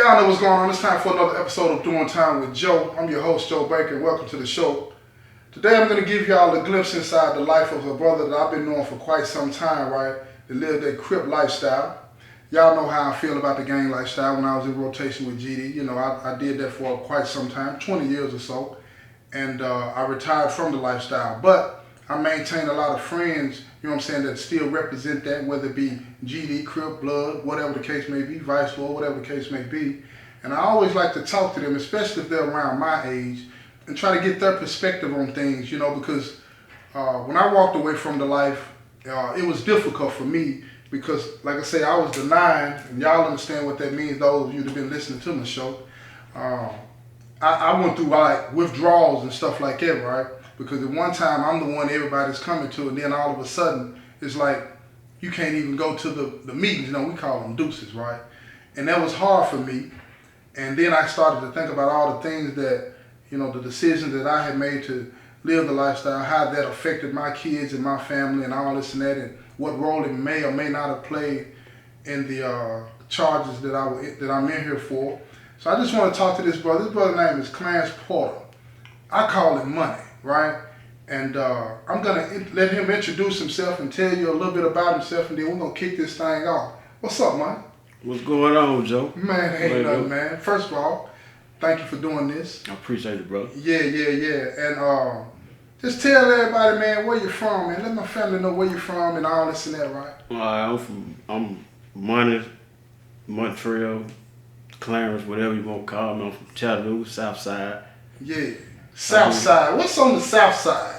Y'all know what's going on. It's time for another episode of Doing Time with Joe. I'm your host, Joe Baker, and welcome to the show. Today I'm going to give y'all a glimpse inside the life of a brother that I've been knowing for quite some time, right? That lived a Crip lifestyle. Y'all know how I feel about the gang lifestyle when I was in rotation with GD. You know, I did that for quite some time, 20 years or so. And I retired from the lifestyle. But I maintain a lot of friends, you know what I'm saying, that still represent that, whether it be GD, Crip, Blood, whatever the case may be, Vice Lord, whatever the case may be. And I always like to talk to them, especially if they're around my age, and try to get their perspective on things, you know, because when I walked away from the life, it was difficult for me because, like I say, I was denied, and y'all understand what that means, those of you that have been listening to my show. I went through like withdrawals and stuff like that, right? Because at one time I'm the one everybody's coming to, and then all of a sudden it's like you can't even go to the meetings. You know, we call them deuces, right? And that was hard for me. And then I started to think about all the things that, you know, the decisions that I had made to live the lifestyle, how that affected my kids and my family and all this and that, and what role it may or may not have played in the charges that I'm in here for. So I just want to talk to this brother. This brother's name is Clarence Porter. I call him Money, right? And I'm going to let him introduce himself and tell you a little bit about himself, and then we're going to kick this thing off. What's up, Money? What's going on, Joe? Man, ain't nothing, man. First of all, thank you for doing this. I appreciate it, bro. Yeah. And just tell everybody, man, where you're from, man. Let my family know where you're from and all this and that, right? I'm Money, Montreal, Clarence, whatever you want to call me. I'm from Chattanooga, South Side. Yeah. South Side. What's on the South Side?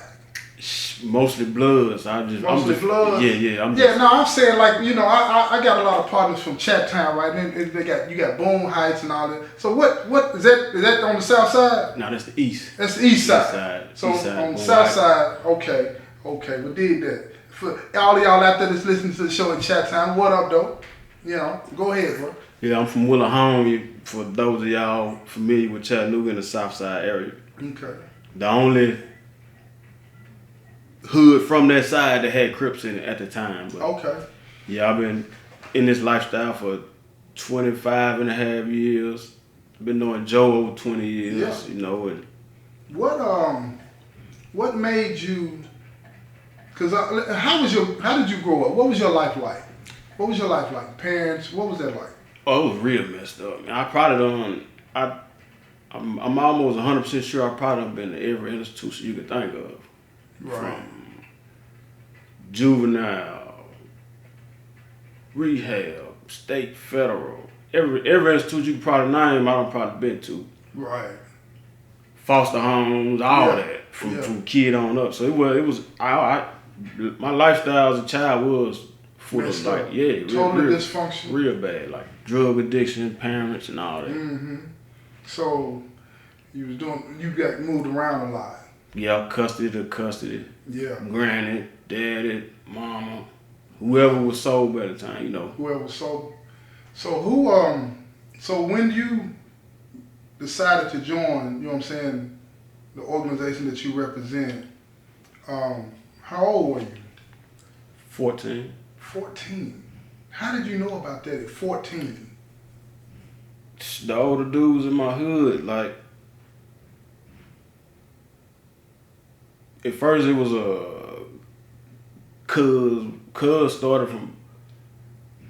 Mostly Bloods. Mostly Bloods? Yeah. I'm saying, like, you know, I got a lot of partners from Chattown, right? And you got Boone Heights and all that. So what is that on the South Side? No, that's the East. That's the East Side. So East side, on the Boone South Heights. Side, okay, we did that. For all of y'all out there that's listening to the show in Chattown, what up, though? You know, go ahead, bro. Yeah, I'm from Willahome. For those of y'all familiar with Chattanooga in the South Side area. Okay. The only hood from that side that had Crips in it at the time. But Okay. yeah, I've been in this lifestyle for 25 and a half years. Been knowing Joe over 20 years, Yeah. you know. And what made you? Cause how did you grow up? What was your life like? What was your life like? Parents? What was that like? oh, it was real messed up. Man. I probably I'm almost 100% sure I probably done been to every institution you could think of. Right. From juvenile, rehab, state, federal, every institute you could probably name, I done probably been to. Right. Foster homes, all Yeah. that from kid on up. So it was my lifestyle as a child was full Messed of up. like real Dysfunction. real bad, like drug addiction, parents, and all that. Mm-hmm. So you got moved around a lot. Yeah, custody to custody. Yeah. Granny, daddy, mama, whoever was sober at the time, you know. Whoever sober. So when you decided to join, you know what I'm saying, the organization that you represent, how old were you? 14. 14. How did you know about that at 14? The older dudes in my hood, like, at first it was a cuz started from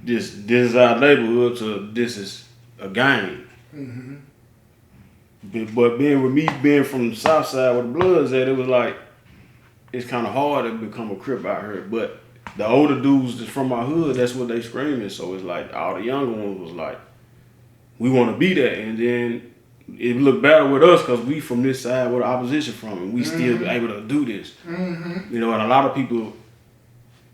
this is our neighborhood to this is a gang. Mm-hmm. But being from the South Side where the Bloods at, it was like it's kind of hard to become a Crip out here. But the older dudes that's from my hood, that's what they screaming. So it's like all the younger ones was like, we want to be that, and then it looked better with us because we from this side where the opposition from, and we still able to do this. Mm-hmm. You know, and a lot of people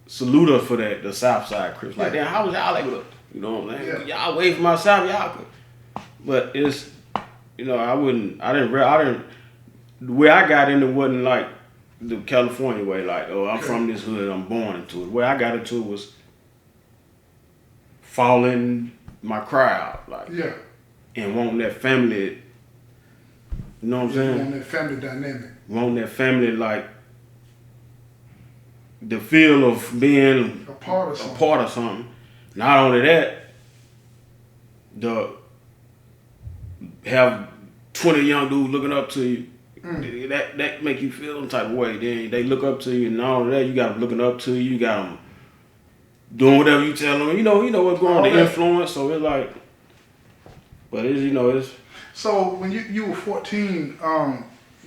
salute us for that, the South Side Crips. Like, damn, how was y'all able to, you know what I'm saying? Yeah. Y'all away from my South, y'all could. But it's, you know, I didn't, the way I got into it wasn't like the California way, like, oh, I'm from this hood, I'm born into it. The way I got into it was following my crowd, like, Yeah. and wanting that family, you know what I'm saying? On that family dynamic. Wanting that family, like, the feel of being A part of something. Not only that, have 20 young dudes looking up to you. That make you feel some type of way. Then they look up to you, and all of that, you got them looking up to you. You got them doing whatever you tell them. You know what's going on, the influence. So it's like, but it's it's. So when you were 14,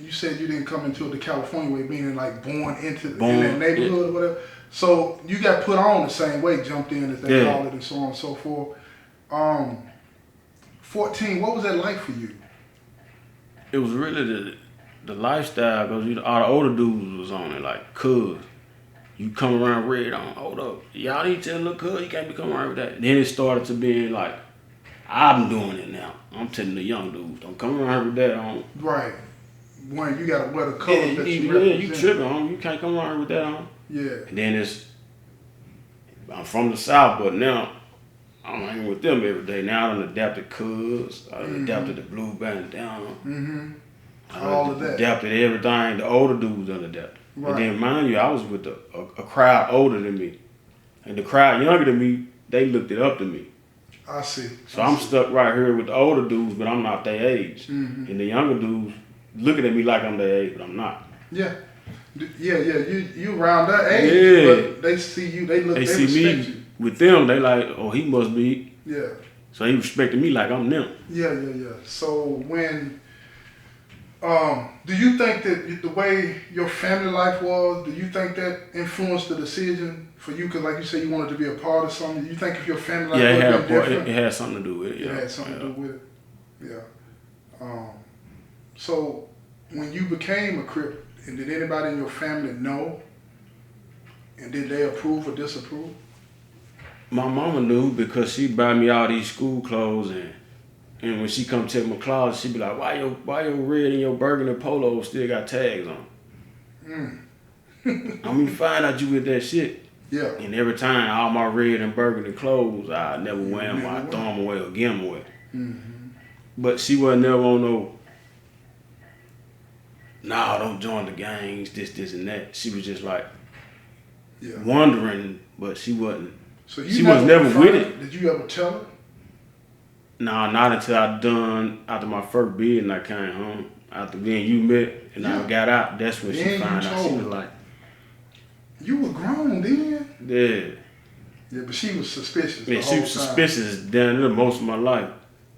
you said you didn't come into the California way, meaning like born in that neighborhood or whatever. So you got put on the same way, jumped in as they call it, and so on and so forth. 14, what was that like for you? It was really the lifestyle, because all the older dudes was on it, like, cuz, you come around red on, hold up, y'all need to tell little cuz, you can't be coming around with that. Then it started to being like, I'm doing it now. I'm telling the young dudes, don't come around with that on. Right. When you gotta wear the colors that you represent. You tripping on, you can't come around with that on. Yeah. And then I'm from the South, but now I'm hanging with them every day. Now I done adapted cuz, I done adapted the blue bandana. All of that. Adapted everything. The older dudes done adapted. Right. And then mind you, I was with a crowd older than me. And the crowd younger than me, they looked it up to me. I see. So I'm stuck right here with the older dudes, but I'm not their age. And the younger dudes looking at me like I'm their age, but I'm not. Yeah. Yeah. You around that age, but they see you, they see respect me you. With them, they like, oh, he must be. Yeah. So he respected me like I'm them. Yeah. So when, do you think that the way your family life was, do you think that influenced the decision for you? Because like you said, you wanted to be a part of something. Do you think if your family life would have been different? It had something to do with it. It had something to do with it. Yeah. So when you became a Crip, and did anybody in your family know? And did they approve or disapprove? My mama knew, because she buy me all these school clothes, and when she come check my closet, she be like, why your red and your burgundy polo still got tags on? I mean, find out you with that shit. Yeah. And every time, all my red and burgundy clothes, I never wear them, I throw them away or give them away. But she wasn't never on no, nah, don't join the gangs, this and that. She was just like wondering, but she wasn't. So she was never with it. Did you ever tell her? Nah, not until after my first bid and I came home. After being you met and I got out, that's when she found out. She was like, you were grown then? Yeah. Yeah, but she was suspicious. Yeah, she was suspicious down there most of my life.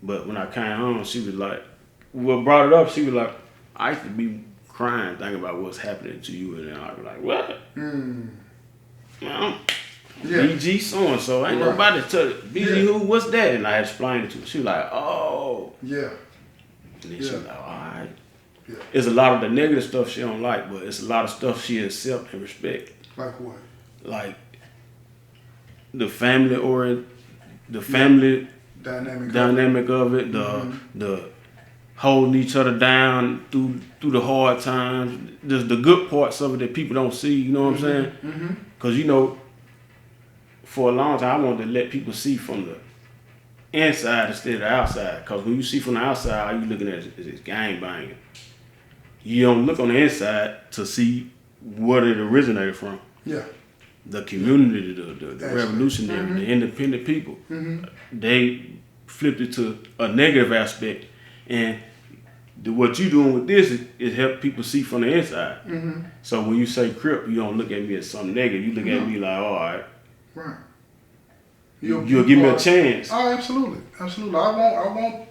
But when I came home, she was like, what brought it up, she was like, I used to be crying thinking about what's happening to you. And then I was like, what? Well, BG so-and-so. Ain't nobody tell it. BG who? What's that? And I explained it to her. She was like, oh. Yeah. And then she was like, all right. Yeah. It's a lot of the negative stuff she don't like, but it's a lot of stuff she accept and respect. Like what? Like the family dynamic of it, the holding each other down through the hard times, just the good parts of it that people don't see, you know what I'm saying? Because, for a long time, I wanted to let people see from the inside instead of the outside. Because when you see from the outside, all you looking at is gang banging. You don't look on the inside to see what it originated from. Yeah. The community, the revolutionary, the independent people, they flipped it to a negative aspect. And what you doing with this is help people see from the inside. So when you say Crip, you don't look at me as something negative. You look at me like, all right. Right. You'll give me a chance. Oh, absolutely. Absolutely. I want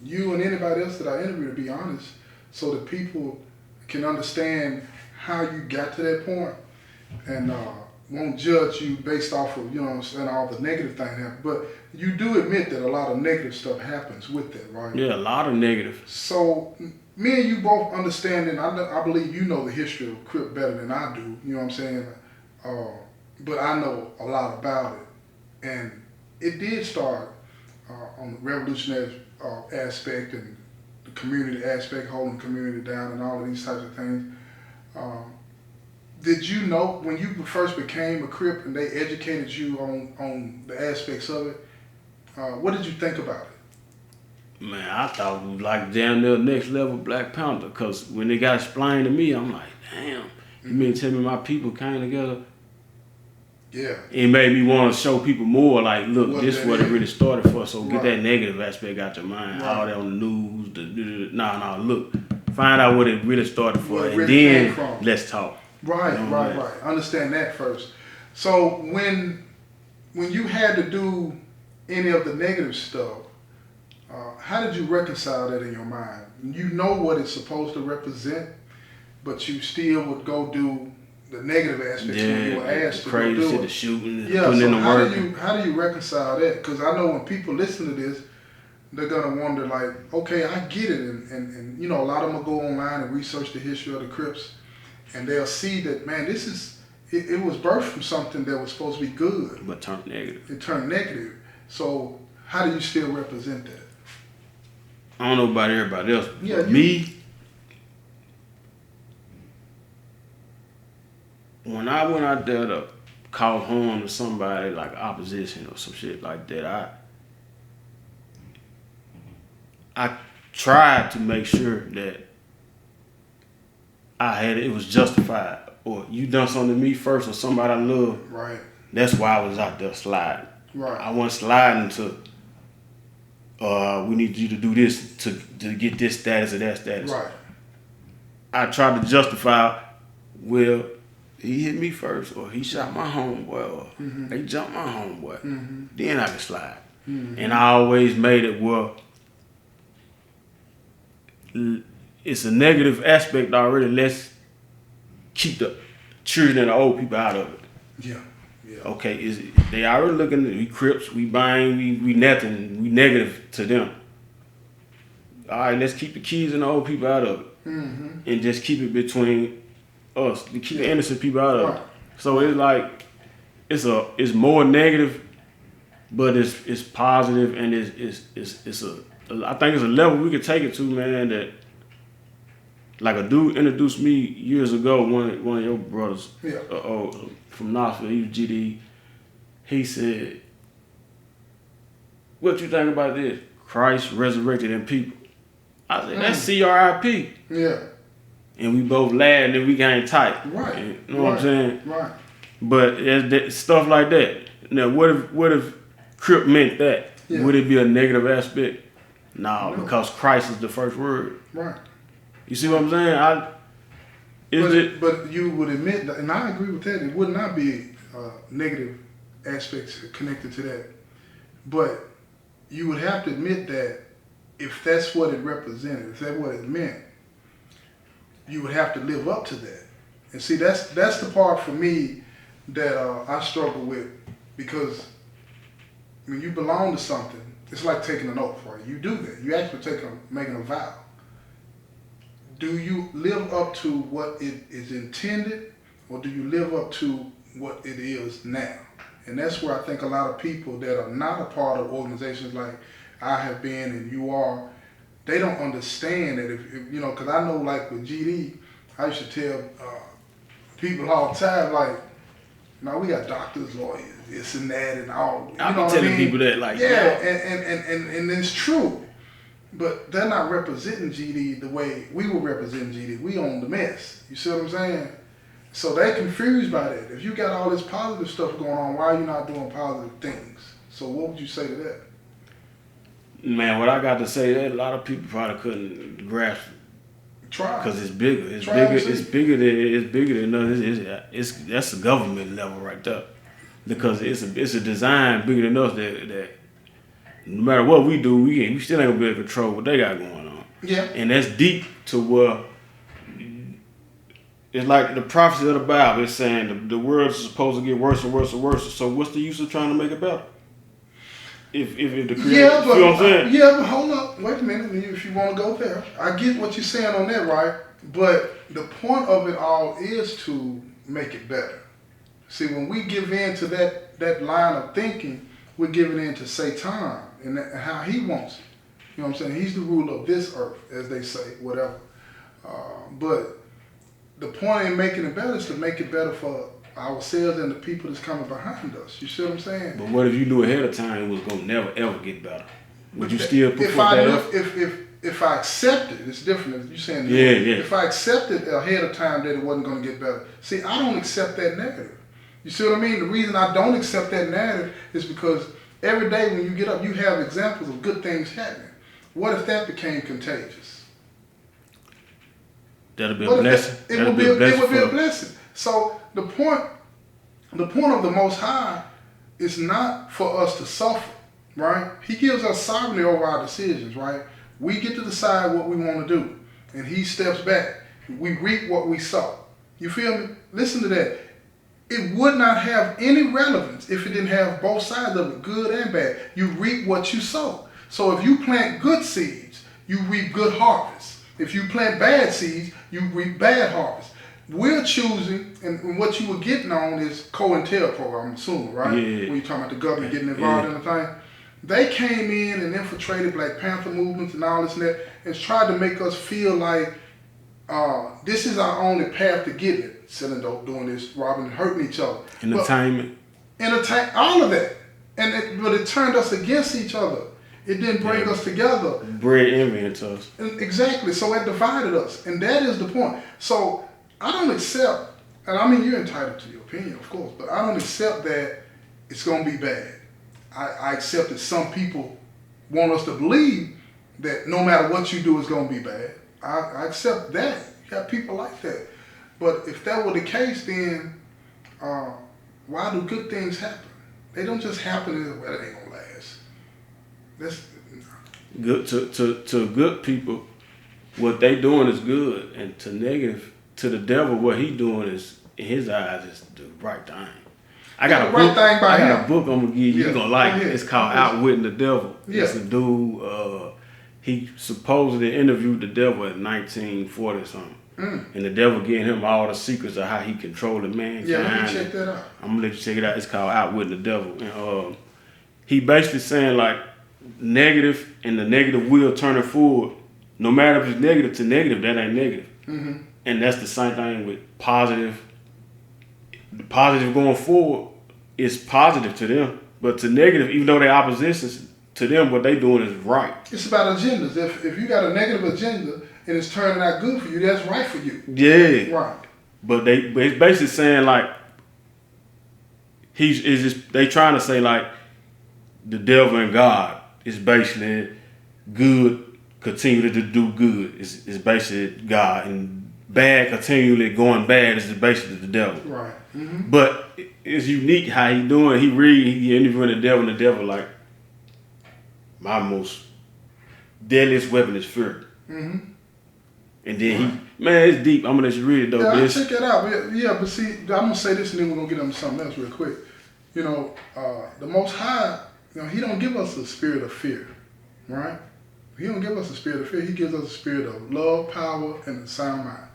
you and anybody else that I interview to be honest so that people can understand how you got to that point and won't judge you based off of, all the negative things happen. But you do admit that a lot of negative stuff happens with that, right? Yeah, a lot of negative. So me and you both understand, and I believe you know the history of Crip better than I do, you know what I'm saying? But I know a lot about it. And it did start on the revolutionary aspect and the community aspect, holding the community down and all of these types of things. Did you know when you first became a Crip and they educated you on the aspects of it, what did you think about it? Man, I thought it was like damn near next level Black Panther, because when it got explained to me, I'm like, damn, you mean tell me my people came together Yeah. It made me want to show people more, like, look, this is what it really started for. So get Right. that negative aspect out your mind. Right. All that on the news. Nah, look. Find out what it really started for. Where it and really then came from. let's talk. Right, You know right. Understand that first. So when you had to do any of the negative stuff, how did you reconcile that in your mind? You know what it's supposed to represent, but you still would go do the negative aspects when you were asked to go do it. The shooting, Yeah, putting so in the work. how do you reconcile that? Because I know when people listen to this, they're gonna wonder like, okay, I get it, and you know, a lot of them will go online and research the history of the Crips, and they'll see that, man, this is it was birthed from something that was supposed to be good, But turned negative. it turned negative. So how do you still represent that? I don't know about everybody else. Yeah, But me, when I went out there to cause harm to somebody, like opposition or some shit like that, I tried to make sure that it was justified, or you done something to me first, or somebody I love. Right. That's why I was out there sliding. Right. I wasn't sliding to. We need you to do this to get this status or that status. Right. I tried to justify, well, he hit me first, or he shot my homeboy, or they jumped my homeboy. Then I can slide. And I always made it, well, it's a negative aspect already. Let's keep the children and the old people out of it. Yeah. Yeah. Okay, they already looking at we Crips, we buying, we nothing, we negative to them. All right, let's keep the kids and the old people out of it, and just keep it between us. To keep the innocent people out of it. So it's like it's more negative, but it's positive, and it's I think it's a level we could take it to, man. That like a dude introduced me years ago. One of your brothers, from Knoxville, he was GD. He said, "What you think about this? Christ resurrected in people." I said, "That's CRIP." Yeah. And we both laughed and we got tight. Right. You know what I'm saying? Right. But stuff like that. Now, what if Crip meant that? Yeah. Would it be a negative aspect? No, because Christ is the first word. Right. You see what I'm saying? But you would admit, that, and I agree with that, it would not be negative aspects connected to that. But you would have to admit that if that's what it represented, if that's what it meant, you would have to live up to that. And see, that's the part for me that I struggle with, because when you belong to something, it's like taking an oath, right? You do that. You actually making a vow. Do you live up to what it is intended, or do you live up to what it is now? And that's where I think a lot of people that are not a part of organizations like I have been and you are, they don't understand that if you know, because I know like with GD, I used to tell people all the time, like, now we got doctors, lawyers, this and that and all. You know I'm telling people that, like, and it's true. But they're not representing GD the way we were representing GD. We own the mess. You see what I'm saying? So they're confused by that. If you got all this positive stuff going on, why are you not doing positive things? So what would you say to that? Man, what I got to say, that a lot of people probably couldn't grasp it. Try. Because it's bigger. It's bigger than us. That's a government level right there. Because it's a design bigger than us that no matter what we do, we still ain't gonna be able to control what they got going on. Yeah. And that's deep to where it's like the prophecy of the Bible is saying the world is supposed to get worse and worse and worse. So what's the use of trying to make it better? If the creator, you know what I'm saying? Yeah, but hold up, wait a minute. If you want to go there, I get what you're saying on that, right? But the point of it all is to make it better. See, when we give in to that line of thinking, we're giving in to Satan and how he wants it. You know what I'm saying? He's the ruler of this earth, as they say, whatever. But the point in making it better is to make it better for ourselves and the people that's coming behind us. You see what I'm saying? But what if you knew ahead of time it was gonna never ever get better? Would you still put that up? If I accept it, it's different. If you're saying yeah. If I accepted ahead of time that it wasn't going to get better, see, I don't accept that negative. You see what I mean? The reason I don't accept that narrative is because every day when you get up, you have examples of good things happening. What if that became contagious? That'll be a blessing. It would be a blessing. So the point of the Most High is not for us to suffer, right? He gives us sovereignty over our decisions, right? We get to decide what we want to do, and He steps back. We reap what we sow. You feel me? Listen to that. It would not have any relevance if it didn't have both sides of it, good and bad. You reap what you sow. So if you plant good seeds, you reap good harvest. If you plant bad seeds, you reap bad harvest. We're choosing, and what you were getting on is COINTEL program, I'm assuming, right? Yeah. When you're talking about the government getting involved in the thing. They came in and infiltrated Black Panther movements and all this and that, and tried to make us feel like this is our only path to getting it. Selling dope, doing this, robbing, hurting each other. Entertainment. All of that. But it turned us against each other. It didn't bring us together. Bred envy into us. Exactly. So it divided us. And that is the point. So I don't accept, and I mean, you're entitled to your opinion, of course, but I don't accept that it's going to be bad. I accept that some people want us to believe that no matter what you do, it's going to be bad. I accept that. You got people like that. But if that were the case, then why do good things happen? They don't just happen and well, it ain't gonna last. That's good to good people. What they doing is good, and to negative, to the devil, what he doing is in his eyes is the right thing. I got a book I'm gonna give you. You're gonna like it. It's called Outwitting the Devil. Yeah. It's a dude. He supposedly interviewed the devil in 1940 something. And the devil gave him all the secrets of how he controlled mankind. Yeah, let me check that out. I'm gonna let you check it out. It's called Outwitting the Devil. And he basically saying like negative and the negative will turn it forward. No matter if it's negative to negative, that ain't negative. Mm-hmm. And that's the same thing with positive. The positive going forward is positive to them, but to negative, even though they're oppositions to them, what they doing is right. It's about agendas. If you got a negative agenda and it's turning out good for you, that's right for you. Yeah. Right. But it's basically saying like they trying to say like the devil and God is basically good, continue to do good. It's basically God, and bad continually going bad is basically the devil. Right. Mm-hmm. But it's unique how he doing. He interviewing the devil, and the devil like, my most deadliest weapon is fear. Mm-hmm. And then man, it's deep. I'm gonna let you read it though. Yeah, I'll check that out. But see, I'm gonna say this and then we're gonna get into something else real quick. You know, the Most High, He don't give us a spirit of fear, right? He don't give us a spirit of fear. He gives us a spirit of love, power, and a sound mind.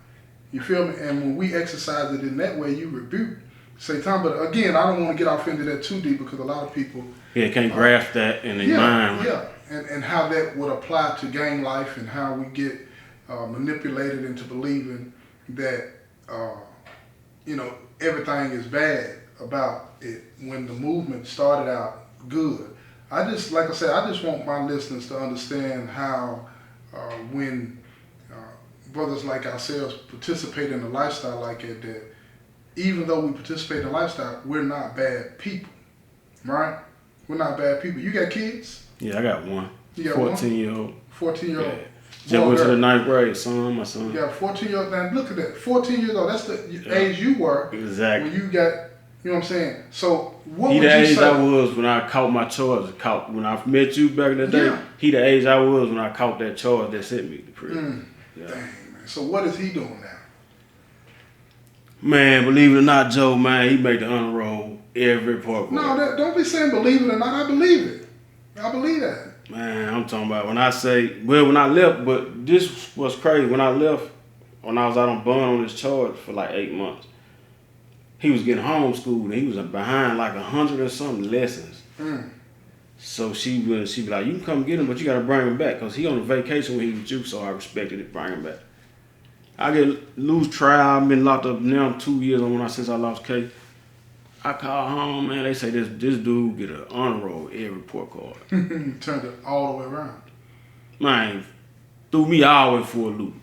You feel me? And when we exercise it in that way, you rebuke Satan. But again, I don't want to get off into that too deep because a lot of people can't grasp that in their mind. Yeah, and how that would apply to gang life and how we get manipulated into believing that everything is bad about it when the movement started out good. I just want my listeners to understand how when brothers like ourselves participate in a lifestyle like that even though we participate in a lifestyle, we're not bad people, right? We're not bad people. You got kids? Yeah, I got one. You got 14-year-old. 14-year-old. Yeah. Just went to the 9th grade, my son. You got a 14-year-old. Now look at that. 14 years old. That's the age you were. Exactly. When you got, you know what I'm saying? So what would you say? He the age I was when I caught my charge. When I met you back in the day, he the age I was when I caught that charge that sent me to prison. Dang, man. So what is he doing now? Man, believe it or not, Joe, man, he made the honor roll every part. No, don't be saying believe it or not. I believe it. I believe that. Man, I'm talking about when I left, but this was crazy. When I left, when I was out on bond on this charge for like 8 months, he was getting homeschooled and he was behind like 100 or something lessons. So she be like, you can come get him, but you got to bring him back because he on a vacation when he was you, so I respected it, bring him back. I lose trial. I've been locked up now 2 years since I lost case. I call home, man. They say this dude get an honor roll every report card. Turned it all the way around. Man, threw me all the way for a loop.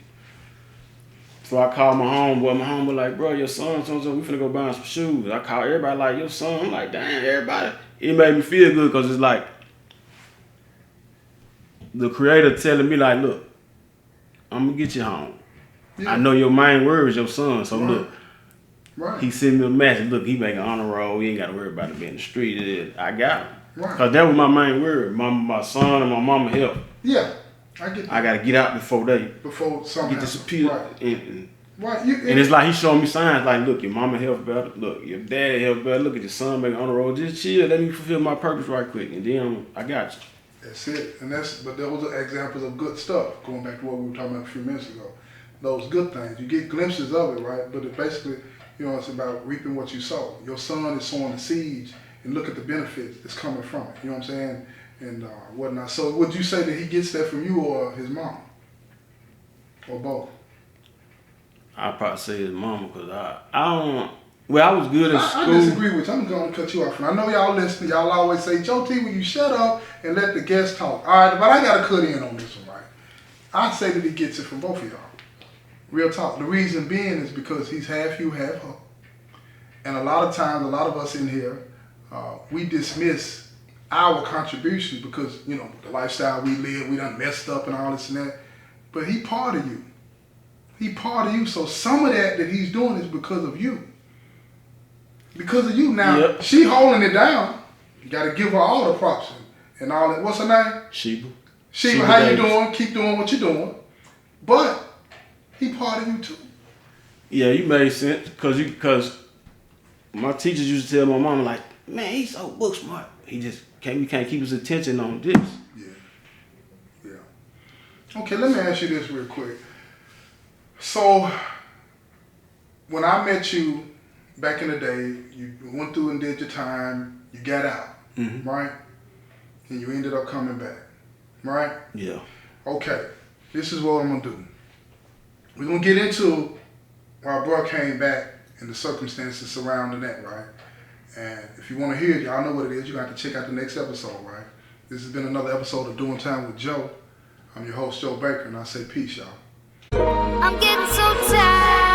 So I called my homeboy. My homeboy like, bro, your son, so we finna go buy him some shoes. I called everybody like, your son. I'm like, damn, everybody. It made me feel good because it's like the creator telling me like, look, I'm gonna get you home. Yeah. I know your main word is your son, so look. Right. He sent me a message. Look, he making honor roll. He ain't got to worry about it being in the street. I got him. Right. Because that was my main word. My son and my mama help. Yeah. I get that. I got to get out before something get disappeared. Right. And and it's like he showing me signs like, look, your mama help better. Look, your daddy help better. Look at your son making honor roll. Just chill. Let me fulfill my purpose right quick. And then I got you. That's it. But those are examples of good stuff. Going back to what we were talking about a few minutes ago. Those good things. You get glimpses of it, right? But it basically, it's about reaping what you sow. Your son is sowing the seeds, and look at the benefits that's coming from it. You know what I'm saying? And whatnot. So would you say that he gets that from you or his mom? Or both? I'd probably say his mama, because I don't... Well, I was good at school. I disagree with you. I'm going to cut you off. And I know y'all listen. Y'all always say, Joe T, will you shut up and let the guests talk? All right, but I got to cut in on this one, right? I'd say that he gets it from both of y'all. Real talk. The reason being is because he's half you, half her. And a lot of times, a lot of us in here, we dismiss our contribution because, the lifestyle we live, we done messed up and all this and that. But he part of you. He part of you. So some of that he's doing is because of you. Because of you. Now, She holding it down. You got to give her all the props and all that. What's her name? Sheba. Sheba, how you doing? Keep doing what you're doing. But he part of you too. Yeah, you made sense. Because my teachers used to tell my mama, like, man, he's so book smart. He just can't keep his attention on this. Yeah. Okay, let me ask you this real quick. So, when I met you back in the day, you went through and did your time, you got out, right? And you ended up coming back, right? Yeah. Okay, this is what I'm going to do. We're going to get into why bro came back and the circumstances surrounding that, right? And if you want to hear it, y'all know what it is. You're going to have to check out the next episode, right? This has been another episode of Doing Time with Joe. I'm your host, Joe Baker, and I say peace, y'all. I'm getting so tired.